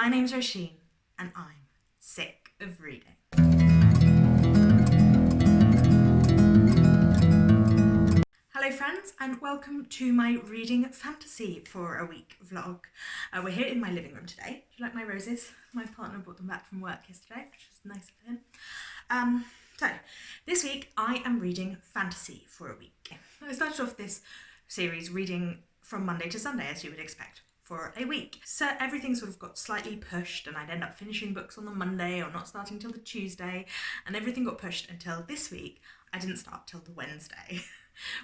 My name's Roisin and I'm sick of reading. Hello friends and welcome to my reading fantasy for a week vlog. We're here in my living room today. Do you like my roses? My partner brought them back from work yesterday, which is nice of him. So this week I am reading fantasy for a week. I started off this series reading from Monday to Sunday, as you would expect, for a week. So everything sort of got slightly pushed and I'd end up finishing books on the Monday or not starting till the Tuesday, and everything got pushed until this week. I didn't start till the Wednesday,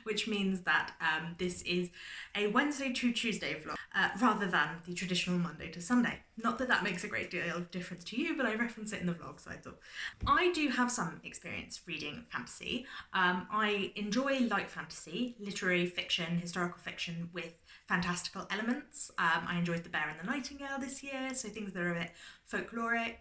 which means that this is a Wednesday to Tuesday vlog rather than the traditional Monday to Sunday. Not that that makes a great deal of difference to you, but I reference it in the vlog, so I thought. I do have some experience reading fantasy. I enjoy light fantasy, literary fiction, historical fiction with fantastical elements. I enjoyed The Bear and the Nightingale this year, so things that are a bit folkloric,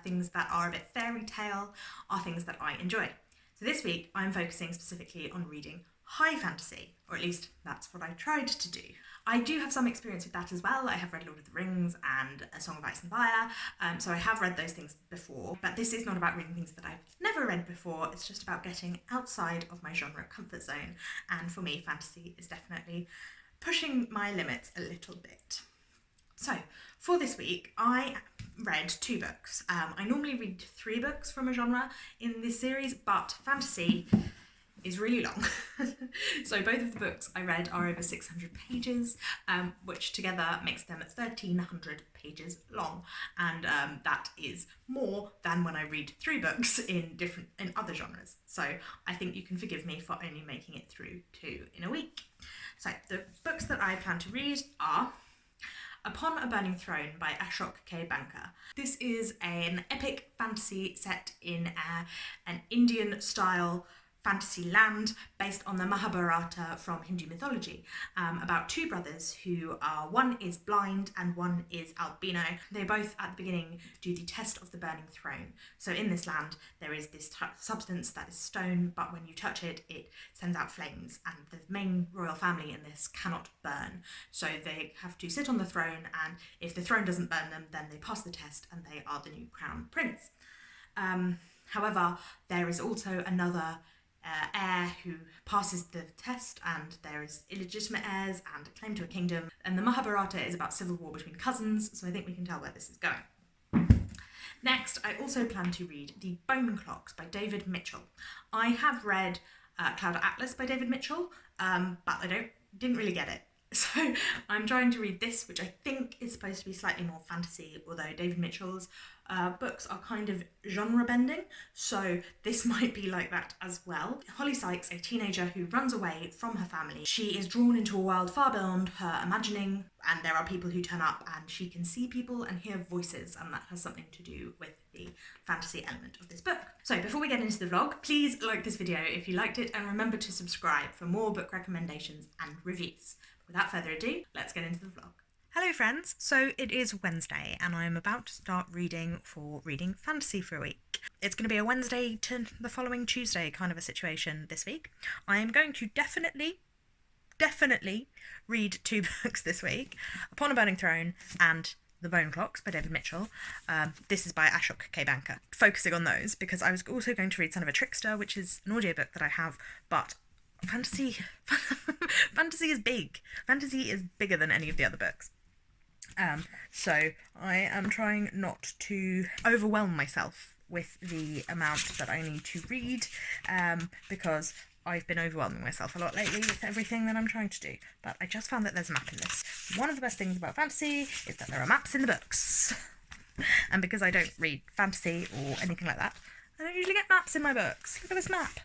things that are a bit fairy tale are things that I enjoy. So this week I'm focusing specifically on reading high fantasy, or at least that's what I tried to do. I do have some experience with that as well. I have read Lord of the Rings and A Song of Ice and Fire, so I have read those things before, but this is not about reading things that I've never read before. It's just about getting outside of my genre comfort zone, and for me fantasy is definitely pushing my limits a little bit. So for this week I read 2 books. I normally read 3 books from a genre in this series, but fantasy is really long. So both of the books I read are over 600 pages, which together makes them 1,300 pages long, and that is more than when I read 3 books in other genres. So I think you can forgive me for only making it through 2 in a week. So the books that I plan to read are Upon a Burning Throne by Ashok Banker. This is an epic fantasy set in an Indian style fantasy land based on the Mahabharata from Hindu mythology, about 2 brothers who are, one is blind and one is albino. They both at the beginning do the test of the burning throne. So in this land there is this substance that is stone, but when you touch it, it sends out flames, and the main royal family in this cannot burn. So they have to sit on the throne, and if the throne doesn't burn them, then they pass the test and they are the new crown prince. However, there is also another heir who passes the test, and there is illegitimate heirs and a claim to a kingdom, and the Mahabharata is about civil war between cousins, so I think we can tell where this is going. Next, I also plan to read The Bone Clocks by David Mitchell. I have read Cloud Atlas by David Mitchell, but I didn't really get it. So I'm trying to read this, which I think is supposed to be slightly more fantasy, although David Mitchell's books are kind of genre bending, so this might be like that as well. Holly Sykes, a teenager who runs away from her family. She is drawn into a world far beyond her imagining, and there are people who turn up and she can see people and hear voices, and that has something to do with the fantasy element of this book. So before we get into the vlog, please like this video if you liked it, and remember to subscribe for more book recommendations and reviews. Without further ado, let's get into the vlog. Hello friends, so it is Wednesday and I'm about to start reading fantasy for a week. It's going to be a Wednesday to the following Tuesday kind of a situation this week. I am going to definitely read 2 books this week, Upon a Burning Throne and The Bone Clocks by David Mitchell. This is by Ashok Banker. Focusing on those because I was also going to read Son of a Trickster, which is an audiobook that I have, but fantasy is big. Fantasy is bigger than any of the other books. So I am trying not to overwhelm myself with the amount that I need to read, because I've been overwhelming myself a lot lately with everything that I'm trying to do. But I just found that there's a map in this. One of the best things about fantasy is that there are maps in the books. And because I don't read fantasy or anything like that, I don't usually get maps in my books. Look at this map.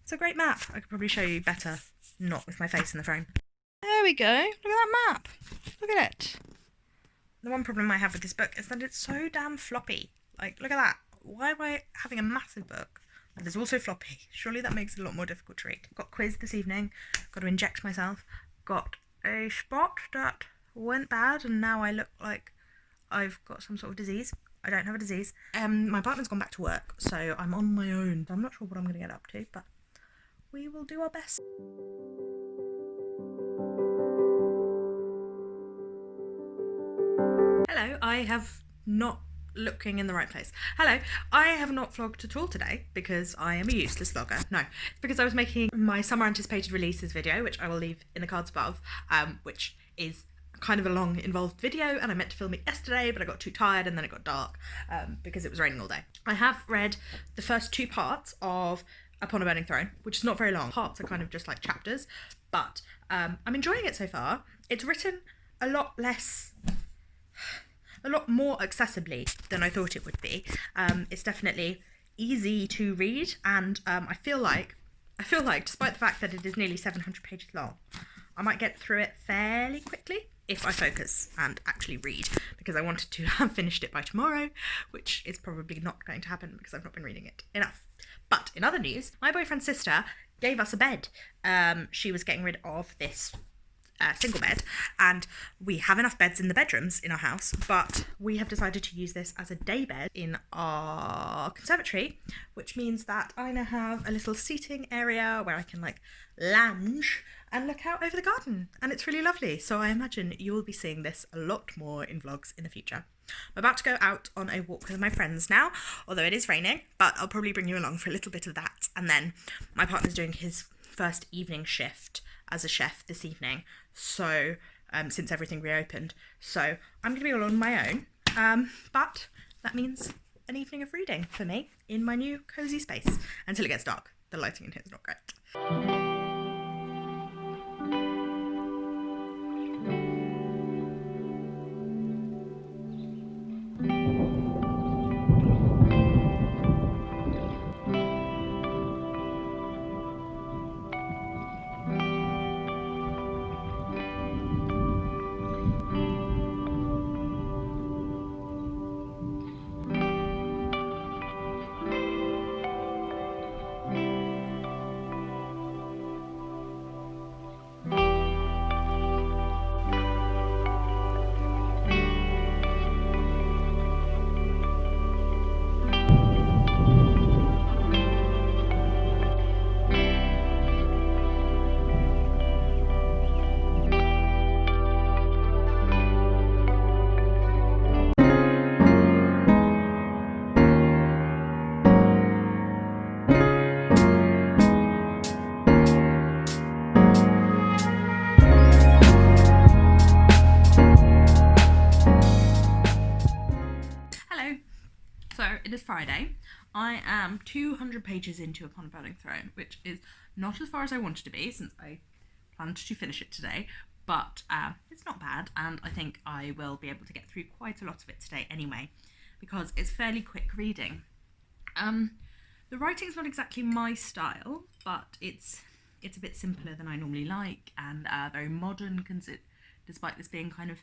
It's a great map. I could probably show you better, not with my face in the frame. There we go. Look at that map. Look at it. The one problem I have with this book is that it's so damn floppy. Like, look at that. Why am I having a massive book that is also floppy? Surely that makes it a lot more difficult to read. Got quiz this evening. Got to inject myself. Got a spot that went bad, and now I look like I've got some sort of disease. I don't have a disease. My partner's gone back to work, so I'm on my own. I'm not sure what I'm going to get up to, but we will do our best. Hello, I have not looking in the right place. Hello, I have not vlogged at all today because I am a useless vlogger. No, it's because I was making my summer anticipated releases video, which I will leave in the cards above, which is kind of a long involved video, and I meant to film it yesterday, but I got too tired and then it got dark because it was raining all day. I have read the first two parts of Upon a Burning Throne, which is not very long. Parts are kind of just like chapters, but I'm enjoying it so far. It's written a lot more accessibly than I thought it would be. It's definitely easy to read, and I feel like, despite the fact that it is nearly 700 pages long, I might get through it fairly quickly if I focus and actually read, because I wanted to have finished it by tomorrow, which is probably not going to happen because I've not been reading it enough. But in other news, my boyfriend's sister gave us a bed. She was getting rid of this single bed, and we have enough beds in the bedrooms in our house, but we have decided to use this as a day bed in our conservatory, which means that I now have a little seating area where I can like lounge and look out over the garden, and it's really lovely. So I imagine you will be seeing this a lot more in vlogs in the future. I'm about to go out on a walk with my friends now, although it is raining, but I'll probably bring you along for a little bit of that. And then my partner's doing his first evening shift as a chef this evening, so since everything reopened, so I'm going to be all on my own, but that means an evening of reading for me in my new cosy space until it gets dark. The lighting in here is not great. So it is Friday. I am 200 pages into Upon a Burning Throne, which is not as far as I wanted to be since I planned to finish it today, but it's not bad, and I think I will be able to get through quite a lot of it today anyway, because it's fairly quick reading. The writing's not exactly my style, but it's a bit simpler than I normally like, and very modern, despite this being kind of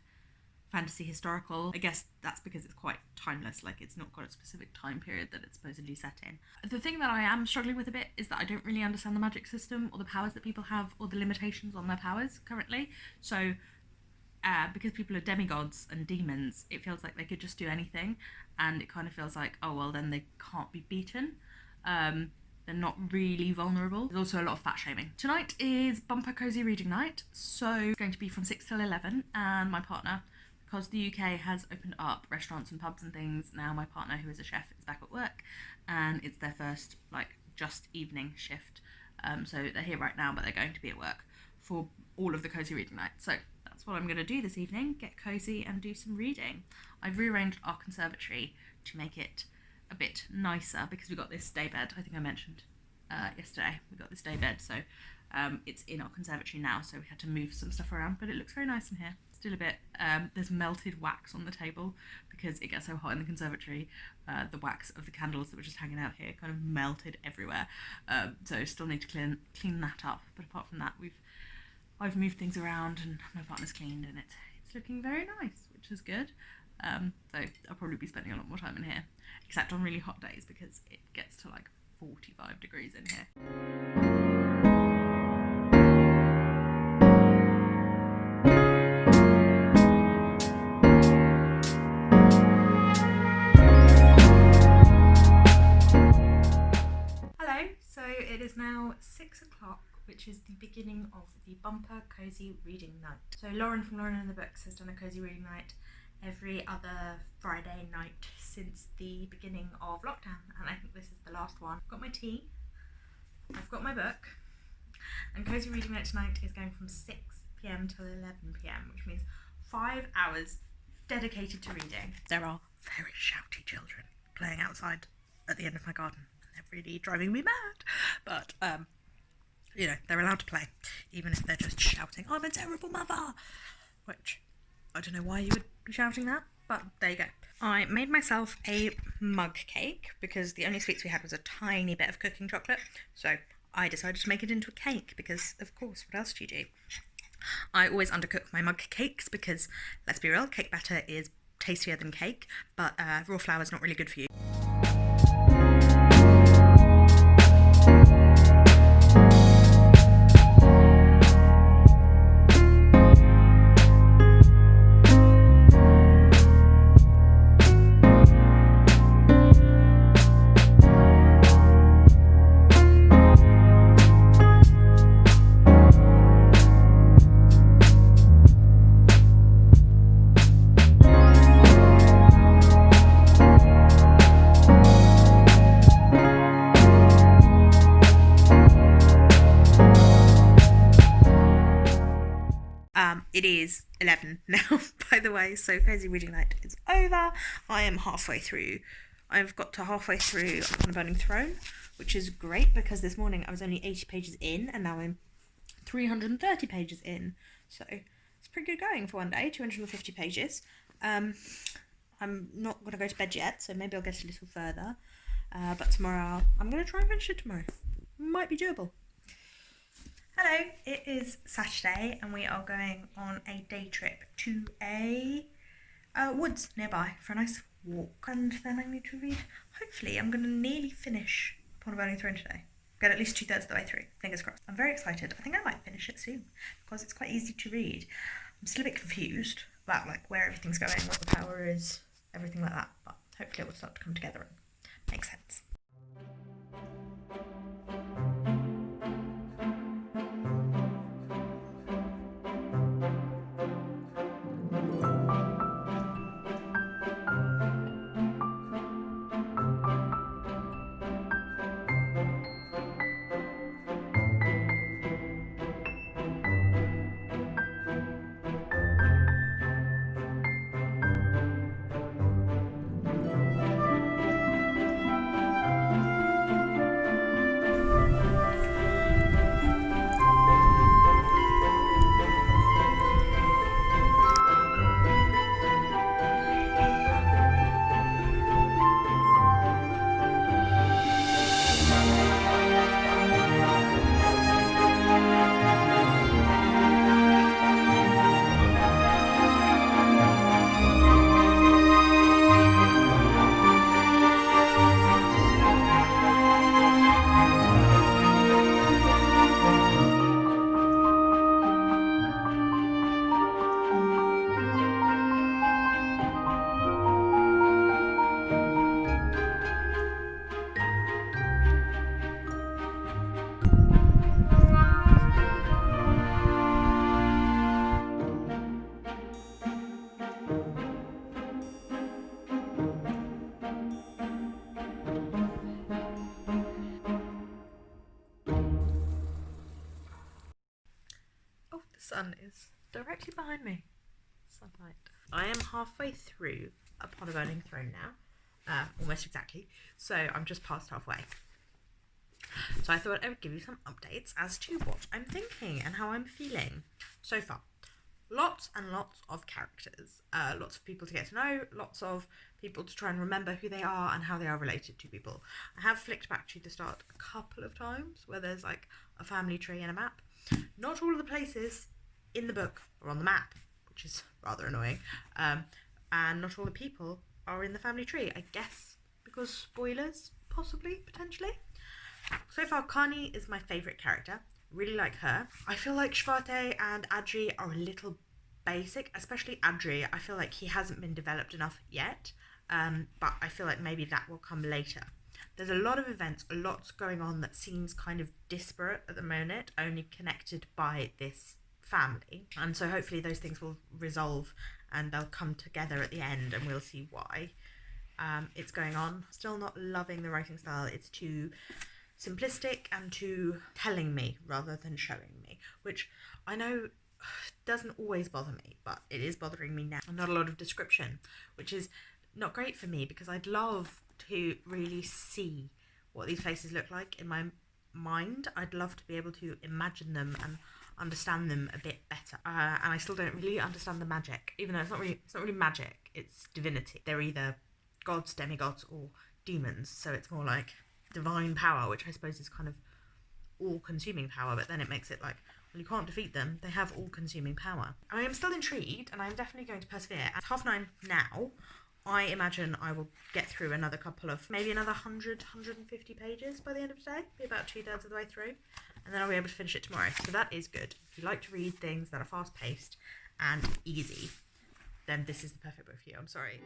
fantasy historical. I guess that's because it's quite timeless, like it's not got a specific time period that it's supposedly set in. The thing that I am struggling with a bit is that I don't really understand the magic system or the powers that people have or the limitations on their powers currently. So because people are demigods and demons, it feels like they could just do anything, and it kind of feels like, oh well, then they can't be beaten. They're not really vulnerable. There's also a lot of fat shaming. Tonight is bumper cozy reading night, so it's going to be from 6 till 11, and my partner, because the UK has opened up restaurants and pubs and things, now my partner, who is a chef, is back at work, and it's their first like just evening shift. So they're here right now, but they're going to be at work for all of the cozy reading night. So that's what I'm going to do this evening, get cozy and do some reading. I've rearranged our conservatory to make it a bit nicer because we got this day bed. I think I mentioned yesterday we got this day bed, so it's in our conservatory now, so we had to move some stuff around, but it looks very nice in here. Still a bit, there's melted wax on the table because it gets so hot in the conservatory. The wax of the candles that were just hanging out here kind of melted everywhere, so still need to clean that up, but apart from that I've moved things around and my partner's cleaned, and it's looking very nice, which is good. So I'll probably be spending a lot more time in here, except on really hot days because it gets to like 45 degrees in here. Hello, so it is now 6 o'clock, which is the beginning of the bumper cozy reading night. So Lauren from Lauren and the Books has done a cozy reading night every other Friday night since the beginning of lockdown, and I think this is the last one. I've got my tea, I've got my book, and Cosy Reading Night tonight is going from 6 p.m. till 11 p.m, which means 5 hours dedicated to reading. There are very shouty children playing outside at the end of my garden. They're really driving me mad, but you know, they're allowed to play, even if they're just shouting, "I'm a terrible mother," which I don't know why you would be shouting that, but there you go. I made myself a mug cake because the only sweets we had was a tiny bit of cooking chocolate, so I decided to make it into a cake because, of course, what else do you do? I always undercook my mug cakes because, let's be real, cake batter is tastier than cake, but raw flour is not really good for you. It is 11 now, by the way, so Cosy Reading Night is over. I am halfway through. I've got to halfway through On a Burning Throne, which is great because this morning I was only 80 pages in and now I'm 330 pages in. So it's pretty good going for one day, 250 pages. I'm not going to go to bed yet, so maybe I'll get a little further. But tomorrow, I'm going to try and finish it tomorrow. Might be doable. Hello, it is Saturday and we are going on a day trip to a woods nearby for a nice walk, and then I need to read. Hopefully I'm going to nearly finish Upon a Burning Throne today. Get at least 2/3 of the way through, fingers crossed. I'm very excited. I think I might finish it soon because it's quite easy to read. I'm still a bit confused about like where everything's going, what the power is, everything like that, but hopefully it will start to come together and make sense. Sun is directly behind me. Sunlight. I am halfway through Upon a Burning Throne now, almost exactly, so I'm just past halfway. So I thought I would give you some updates as to what I'm thinking and how I'm feeling so far. Lots and lots of characters, lots of people to get to know, lots of people to try and remember who they are and how they are related to people. I have flicked back to the start a couple of times where there's like a family tree and a map. Not all of the places in the book are on the map, which is rather annoying, and not all the people are in the family tree, I guess because spoilers, possibly, potentially. So far, Kani is my favourite character. Really like her. I feel like Shvate and Adri are a little basic, especially Adri. I feel like he hasn't been developed enough yet, but I feel like maybe that will come later. There's a lot of events, a lot's going on that seems kind of disparate at the moment, only connected by this family, and so hopefully those things will resolve and they'll come together at the end and we'll see why it's going on. Still not loving the writing style. It's too simplistic and too telling me rather than showing me, which I know doesn't always bother me, but it is bothering me now. Not a lot of description, which is not great for me because I'd love to really see what these places look like in my mind. I'd love to be able to imagine them and understand them a bit better. And I still don't really understand the magic, even though it's not really magic, it's divinity. They're either gods, demigods, or demons, so it's more like divine power, which I suppose is kind of all-consuming power, but then it makes it like, well, you can't defeat them, they have all-consuming power. I am still intrigued, and I'm definitely going to persevere. At 9:30 now, I imagine I will get through another couple of, maybe another 150 pages by the end of the day, be about 2/3 of the way through, and then I'll be able to finish it tomorrow, so that is good. If you like to read things that are fast-paced and easy, then this is the perfect book for you. I'm sorry.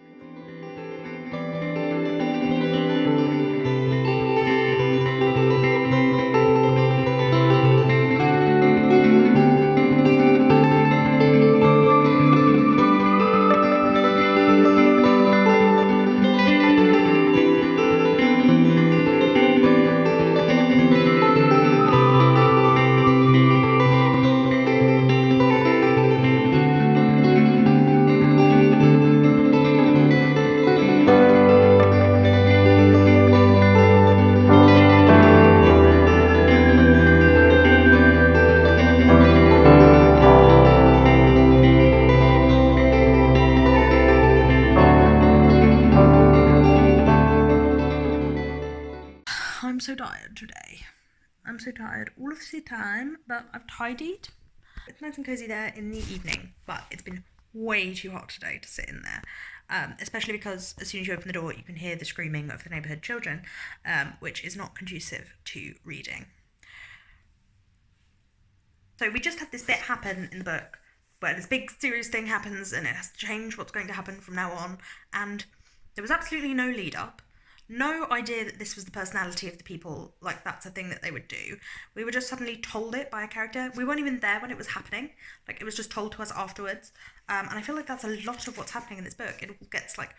I'm so tired today. I'm so tired all of the time, but I've tidied. It's nice and cozy there in the evening, but it's been way too hot today to sit in there, especially because as soon as you open the door, you can hear the screaming of the neighbourhood children, which is not conducive to reading. So we just had this bit happen in the book where this big serious thing happens and it has to change what's going to happen from now on, and there was absolutely no lead up. No idea that this was the personality of the people, like that's a thing that they would do. We were just suddenly told it by a character. We weren't even there when it was happening. Like, it was just told to us afterwards. And I feel like that's a lot of what's happening in this book. It all gets, like,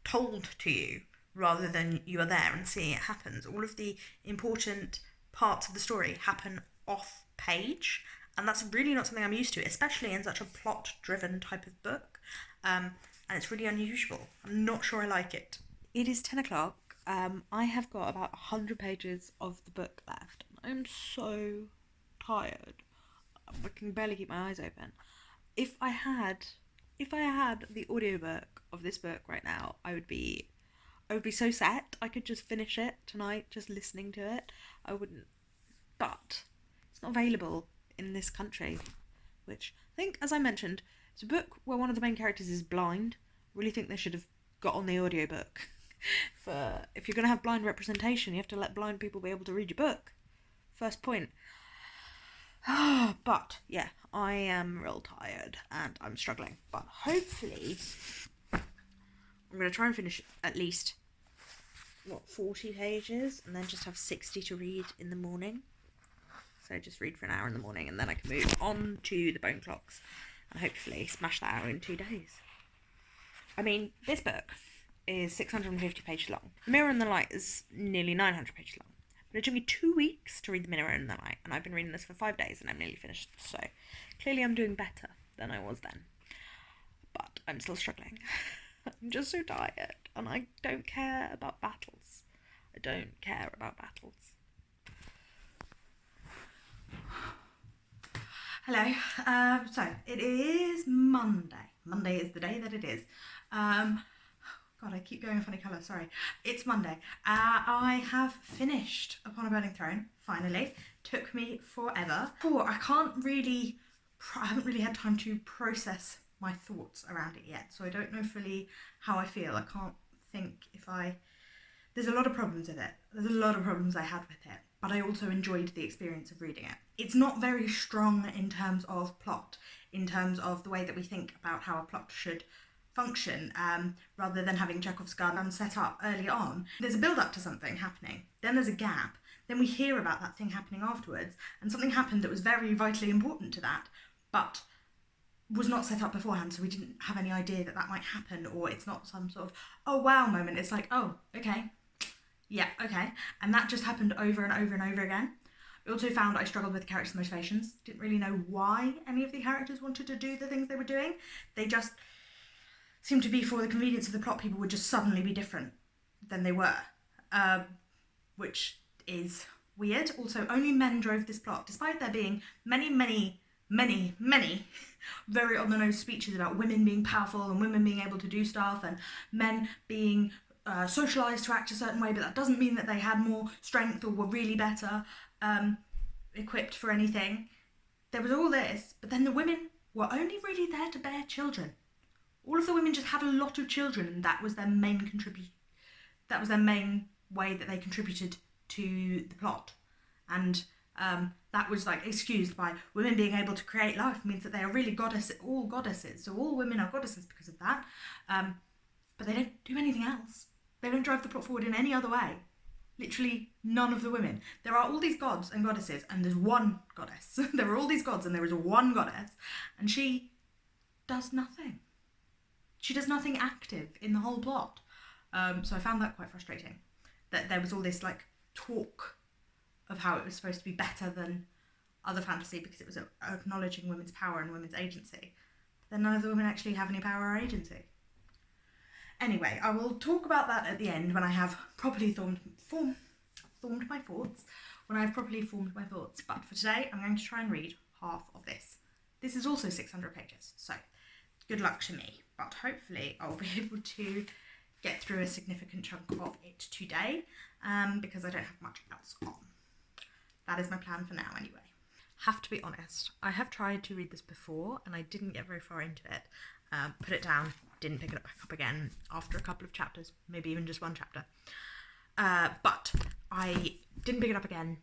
told to you rather than you are there and seeing it happens. All of the important parts of the story happen off page. And that's really not something I'm used to, especially in such a plot-driven type of book. And it's really unusual. I'm not sure I like it. It is 10 o'clock. I have got about 100 pages of the book left. I'm so tired. I can barely keep my eyes open. If I had the audiobook of this book right now, I would be so set. I could just finish it tonight, just listening to it. I wouldn't. But it's not available in this country, which I think, as I mentioned, it's a book where one of the main characters is blind. I really think they should have got on the audiobook. For if you're going to have blind representation, you have to let blind people be able to read your book. First point. But yeah, I am real tired and I'm struggling. But hopefully, I'm going to try and finish at least 40 pages, and then just have 60 to read in the morning. So just read for an hour in the morning, and then I can move on to the bone clocks and hopefully smash that out in 2 days. I mean, this book is 650 pages long. The Mirror and the Light is nearly 900 pages long. But it took me 2 weeks to read The Mirror and the Light, and I've been reading this for 5 days and I'm nearly finished, so clearly I'm doing better than I was then. But I'm still struggling. I'm just so tired, and I don't care about battles. I don't care about battles. Hello. So it is Monday. Monday is the day that it is. God, I keep going a funny colour, sorry. It's Monday. I have finished Upon a Burning Throne, finally. Took me forever. I haven't really had time to process my thoughts around it yet, so I don't know fully how I feel. I can't think there's a lot of problems with it. There's a lot of problems I had with it, but I also enjoyed the experience of reading it. It's not very strong in terms of plot, in terms of the way that we think about how a plot should function, rather than having Chekhov's gun set up early on. There's a build-up to something happening, then there's a gap, then we hear about that thing happening afterwards, and something happened that was very vitally important to that, but was not set up beforehand, so we didn't have any idea that that might happen, or it's not some sort of oh wow moment. It's like, oh, okay, yeah, okay. And that just happened over and over and over again. I also found I struggled with characters' motivations. Didn't really know why any of the characters wanted to do the things they were doing. They just seemed to be for the convenience of the plot. People would just suddenly be different than they were, which is weird. Also, only men drove this plot, despite there being many very on-the-nose speeches about women being powerful and women being able to do stuff and men being socialised to act a certain way, but that doesn't mean that they had more strength or were really better equipped for anything. There was all this, but then the women were only really there to bear children. All of the women just had a lot of children, and that was their main that was their main way that they contributed to the plot. And that was like excused by women being able to create life means that they are really all goddesses. So all women are goddesses because of that. But they don't do anything else. They don't drive the plot forward in any other way. Literally none of the women. There are all these gods and goddesses, and there's one goddess. There are all these gods, and there is one goddess, and she does nothing. She does nothing active in the whole plot. So I found that quite frustrating. That there was all this like talk of how it was supposed to be better than other fantasy because it was acknowledging women's power and women's agency. But then none of the women actually have any power or agency. Anyway, I will talk about that at the end when I have properly formed my thoughts. When I have properly formed my thoughts. But for today, I'm going to try and read half of this. This is also 600 pages, so good luck to me. But hopefully I'll be able to get through a significant chunk of it today because I don't have much else on. That is my plan for now anyway. Have to be honest, I have tried to read this before and I didn't get very far into it. Put it down, didn't pick it back up again after a couple of chapters, maybe even just one chapter. But I didn't pick it up again.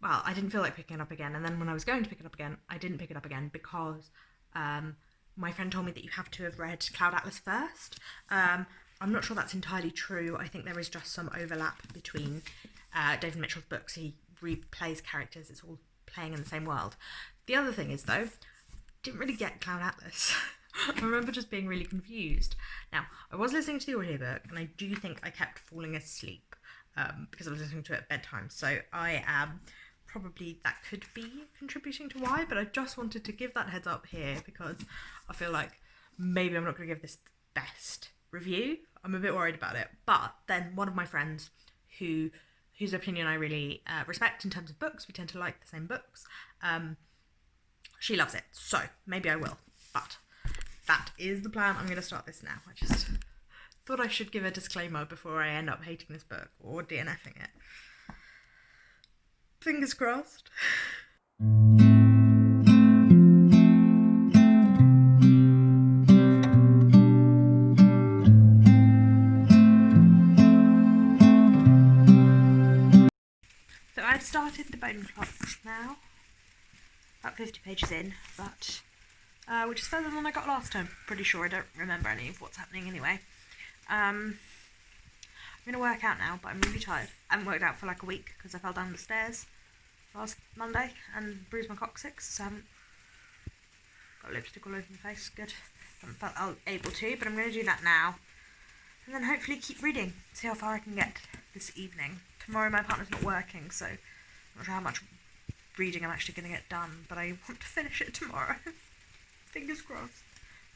Well, I didn't feel like picking it up again, and then when I was going to pick it up again, I didn't pick it up again because my friend told me that you have to have read Cloud Atlas first. I'm not sure that's entirely true. I think there is just some overlap between David Mitchell's books. He replays characters, it's all playing in the same world. The other thing is, though, didn't really get Cloud Atlas. I remember just being really confused. Now, I was listening to the audiobook, and I do think I kept falling asleep because I was listening to it at bedtime. So I am probably, that could be contributing to why, but I just wanted to give that heads up here because I feel like maybe I'm not going to give this the best review. I'm a bit worried about it. But then one of my friends whose opinion I really respect in terms of books, we tend to like the same books, she loves it, so maybe I will. But that is the plan. I'm going to start this now. I just thought I should give a disclaimer before I end up hating this book or DNFing it. Fingers crossed. So I've started the Bone Clocks now, about 50 pages in, but which is further than I got last time. Pretty sure I don't remember any of what's happening anyway. I'm going to work out now, but I'm really tired. I haven't worked out for like a week because I fell down the stairs last Monday and bruised my coccyx, so I haven't got lipstick all over my face. Good. Haven't felt able to, but I'm going to do that now. And then hopefully keep reading, see how far I can get this evening. Tomorrow my partner's not working, so I'm not sure how much reading I'm actually going to get done, but I want to finish it tomorrow. Fingers crossed.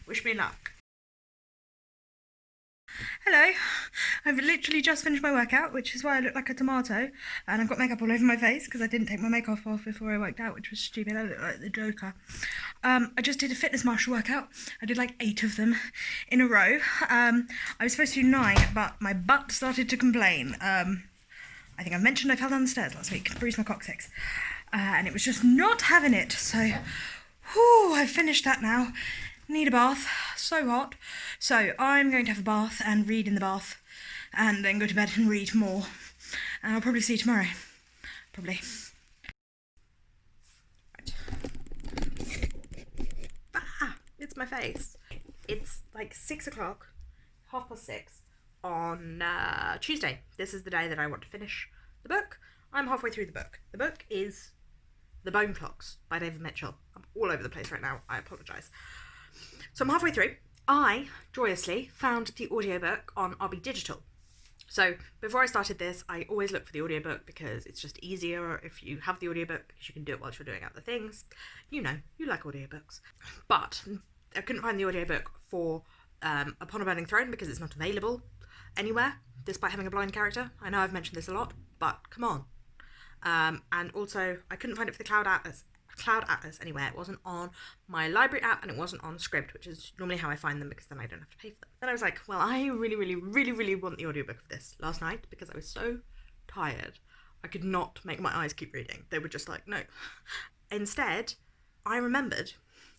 Wish me luck. Hello, I've literally just finished my workout, which is why I look like a tomato, and I've got makeup all over my face because I didn't take my makeup off before I worked out, which was stupid. I look like the Joker. I just did a fitness marshal workout. I did like 8 of them in a row. I was supposed to do 9, but my butt started to complain. I think I mentioned I fell down the stairs last week, bruised my coccyx, and it was just not having it, so I've finished that now. Need a bath, so hot. So I'm going to have a bath and read in the bath and then go to bed and read more. And I'll probably see you tomorrow. Probably. Right. It's my face. It's like 6 o'clock, 6:30 on Tuesday. This is the day that I want to finish the book. I'm halfway through the book. The book is The Bone Clocks by David Mitchell. I'm all over the place right now. I apologise. So I'm halfway through. I joyously found the audiobook on RB Digital. So before I started this, I always look for the audiobook because it's just easier if you have the audiobook because you can do it whilst you're doing other things. You know, you like audiobooks. But I couldn't find the audiobook for Upon a Burning Throne because it's not available anywhere, despite having a blind character. I know I've mentioned this a lot, but come on. And also, I couldn't find it for the Cloud Atlas anywhere. It wasn't on my library app and it wasn't on Scribd, which is normally how I find them because then I don't have to pay for them. Then I was like, well, I really want the audiobook of this last night because I was so tired. I could not make my eyes keep reading. They were just like, no. Instead, I remembered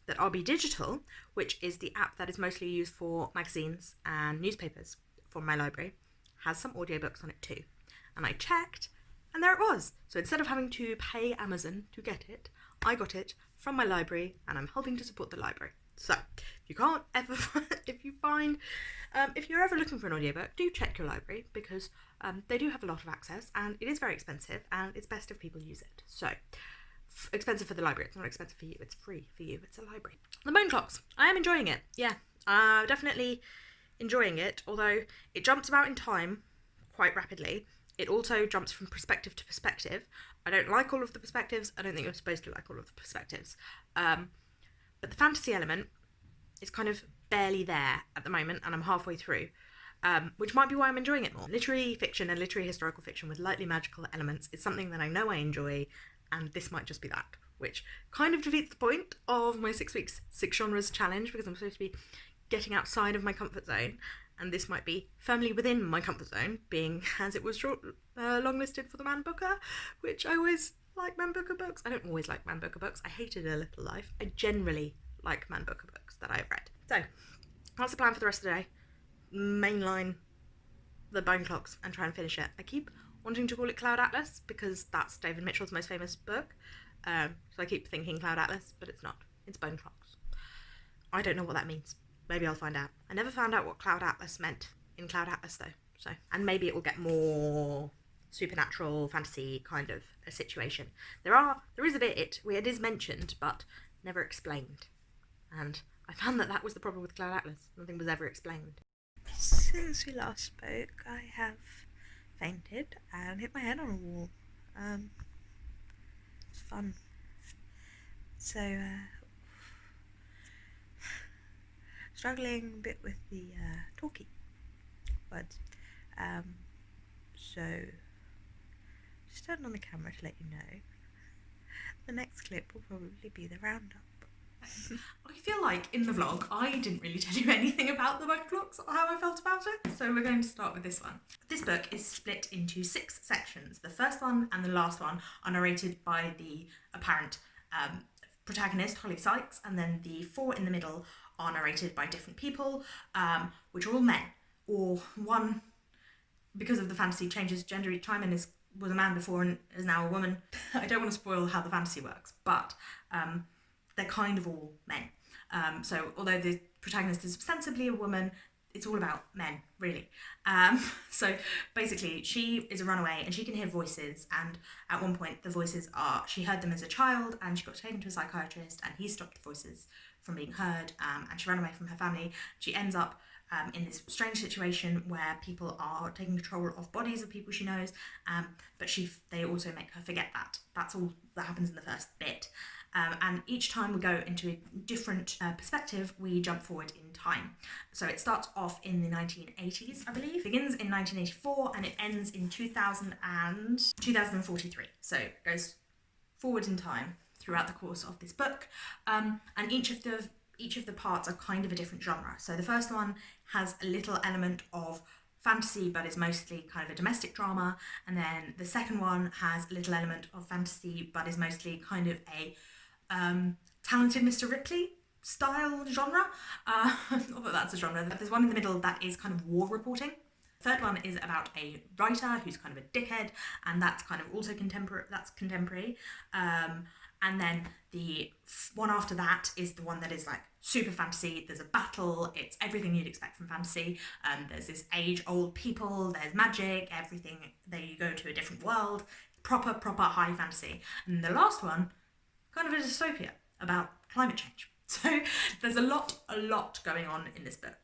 that RB Digital, which is the app that is mostly used for magazines and newspapers for my library, has some audiobooks on it too. And I checked, and there it was. So instead of having to pay Amazon to get it, I got it from my library, and I'm helping to support the library. So if you can't ever, if you're ever looking for an audiobook, do check your library because they do have a lot of access, and it is very expensive, and it's best if people use it. So expensive for the library. It's not expensive for you. It's free for you. It's a library. The Bone Clocks. I am enjoying it. Yeah, definitely enjoying it. Although it jumps about in time quite rapidly. It also jumps from perspective to perspective. I don't like all of the perspectives. I don't think you're supposed to like all of the perspectives. But the fantasy element is kind of barely there at the moment, and I'm halfway through, which might be why I'm enjoying it more. Literary fiction and literary historical fiction with lightly magical elements is something that I know I enjoy, and this might just be that, which kind of defeats the point of my 6 weeks, 6 genres challenge, because I'm supposed to be getting outside of my comfort zone. And this might be firmly within my comfort zone, being as it was longlisted for the Man Booker, which I always like Man Booker books. I don't always like Man Booker books. I hated A Little Life. I generally like Man Booker books that I've read. So that's the plan for the rest of the day. Mainline the Bone Clocks and try and finish it. I keep wanting to call it Cloud Atlas because that's David Mitchell's most famous book. So I keep thinking Cloud Atlas, but it's not. It's Bone Clocks. I don't know what that means. Maybe I'll find out. I never found out what Cloud Atlas meant in Cloud Atlas though. So, and maybe it will get more supernatural fantasy kind of a situation. There is a bit where it is mentioned but never explained. And I found that was the problem with Cloud Atlas. Nothing was ever explained. Since we last spoke, I have fainted and hit my head on a wall. It's fun. So, struggling a bit with the talkie words. So just turn on the camera to let you know. The next clip will probably be the roundup. I feel like in the vlog I didn't really tell you anything about the Bone Clocks or how I felt about it, so we're going to start with this one. This book is split into 6 sections. The first one and the last one are narrated by the apparent protagonist, Holly Sykes, and then the 4 in the middle are narrated by different people, which are all men, or one, because of the fantasy, changes gender each time and was a man before and is now a woman. I don't want to spoil how the fantasy works, but they're kind of all men. So although the protagonist is ostensibly a woman, it's all about men, really. So basically, she is a runaway and she can hear voices, and at one point the voices she heard them as a child and she got taken to a psychiatrist and he stopped the voices from being heard, and she ran away from her family. She ends up in this strange situation where people are taking control of bodies of people she knows, but they also make her forget that. That's all that happens in the first bit. And each time we go into a different perspective, we jump forward in time. So it starts off in the 1980s, I believe. It begins in 1984 and it ends in 2043. So it goes forward in time throughout the course of this book. And each of the parts are kind of a different genre. So the first one has a little element of fantasy but is mostly kind of a domestic drama, and then the second one has a little element of fantasy but is mostly kind of a Talented Mr. Ripley style genre. Not that that's a genre. There's one in the middle that is kind of war reporting. The third one is about a writer who's kind of a dickhead, and that's kind of also contemporary. And then the one after that is the one that is like super fantasy. There's a battle, it's everything you'd expect from fantasy. There's this age-old people, there's magic, everything. There you go to a different world. Proper high fantasy. And the last one, kind of a dystopia about climate change. So there's a lot going on in this book.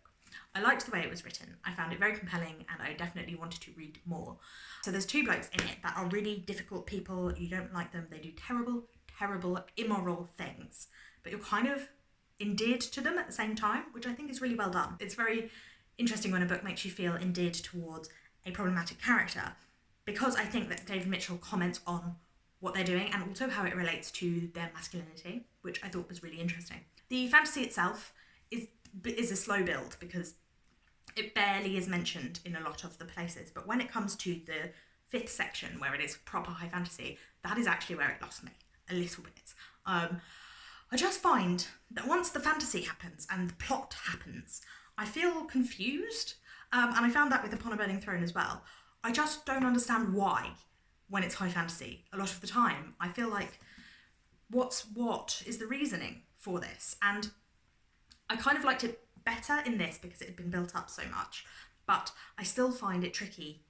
I liked the way it was written. I found it very compelling and I definitely wanted to read more. So there's two blokes in it that are really difficult people. You don't like them. They do terrible, immoral things. But you're kind of endeared to them at the same time, which I think is really well done. It's very interesting when a book makes you feel endeared towards a problematic character, because I think that David Mitchell comments on what they're doing and also how it relates to their masculinity, which I thought was really interesting. The fantasy itself is a slow build because it barely is mentioned in a lot of the places, but when it comes to the 5th section where it is proper high fantasy, that is actually where it lost me a little bit. I just find that once the fantasy happens and the plot happens, I feel confused, and I found that with Upon a Burning Throne as well. I just don't understand why when it's high fantasy. A lot of the time I feel like what is the reasoning for this? And I kind of liked it better in this because it had been built up so much, but I still find it tricky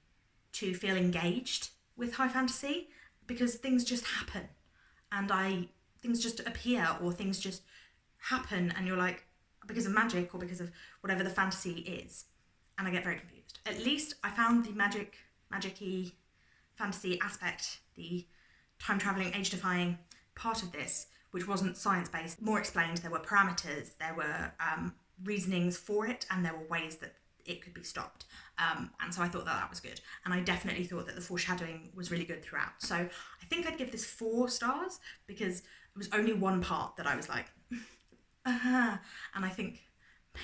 to feel engaged with high fantasy because things just happen and things just appear or things just happen and you're like, because of magic or because of whatever the fantasy is, and I get very confused. At least I found the magic-y fantasy aspect, the time-travelling, age-defying part of this, which wasn't science-based, more explained. There were parameters, there were reasonings for it, and there were ways that it could be stopped. And so I thought that was good. And I definitely thought that the foreshadowing was really good throughout. So I think I'd give this 4 stars because it was only one part that I was like, and I think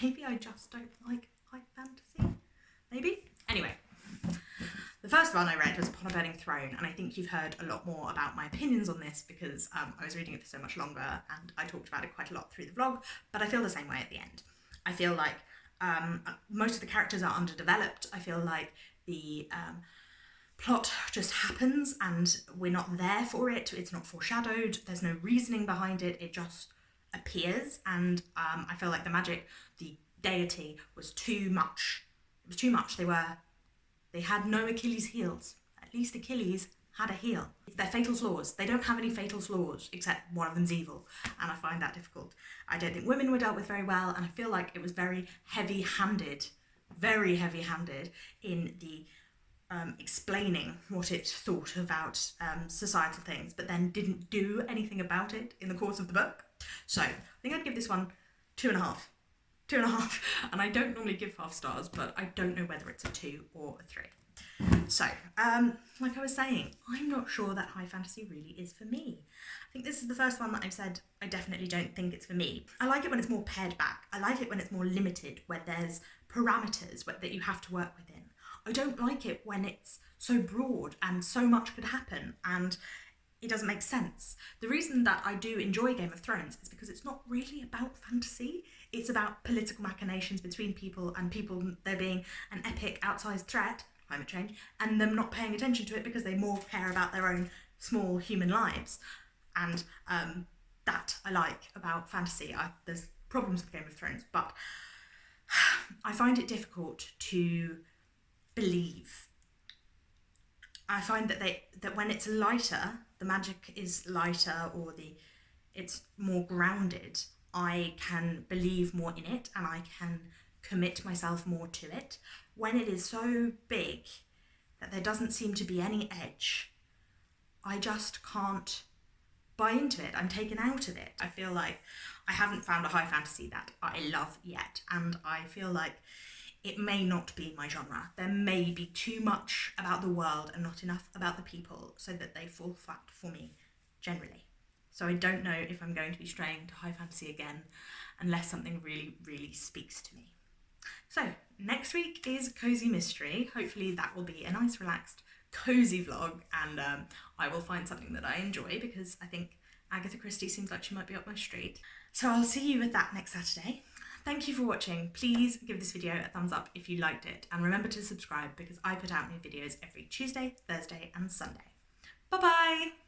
maybe I just don't like high fantasy, maybe? Anyway, the first one I read was Upon a Burning Throne, and I think you've heard a lot more about my opinions on this because I was reading it for so much longer and I talked about it quite a lot through the vlog, but I feel the same way at the end. I feel like most of the characters are underdeveloped. I feel like the plot just happens and we're not there for it. It's not foreshadowed. There's no reasoning behind it. It just appears, and I feel like the magic, the deity, was too much. It was too much. They had no Achilles heels. At least Achilles had a heel. It's their fatal flaws. They don't have any fatal flaws except one of them's evil, and I find that difficult. I don't think women were dealt with very well, and I feel like it was very heavy-handed in the explaining what it thought about societal things, but then didn't do anything about it in the course of the book. So I think I'd give this one 2.5. 2.5, and I don't normally give half stars, but I don't know whether it's a 2 or a 3. So, like I was saying, I'm not sure that high fantasy really is for me. I think this is the first one that I've said I definitely don't think it's for me. I like it when it's more pared back. I like it when it's more limited, where there's parameters that you have to work within. I don't like it when it's so broad and so much could happen and it doesn't make sense. The reason that I do enjoy Game of Thrones is because it's not really about fantasy. It's about political machinations between people and people there being an epic outsized threat, climate change, and them not paying attention to it because they more care about their own small human lives. And that I like about fantasy. There's problems with Game of Thrones, but I find it difficult to believe. I find that when it's lighter, the magic is lighter, or it's more grounded, I can believe more in it and I can commit myself more to it. When it is so big that there doesn't seem to be any edge, I just can't buy into it. I'm taken out of it. I feel like I haven't found a high fantasy that I love yet, and I feel like it may not be my genre. There may be too much about the world and not enough about the people so that they fall flat for me generally. So I don't know if I'm going to be straying to high fantasy again unless something really, really speaks to me. So next week is Cozy Mystery. Hopefully that will be a nice, relaxed, cozy vlog, and I will find something that I enjoy because I think Agatha Christie seems like she might be up my street. So I'll see you with that next Saturday. Thank you for watching. Please give this video a thumbs up if you liked it, and remember to subscribe because I put out new videos every Tuesday, Thursday and Sunday. Bye bye!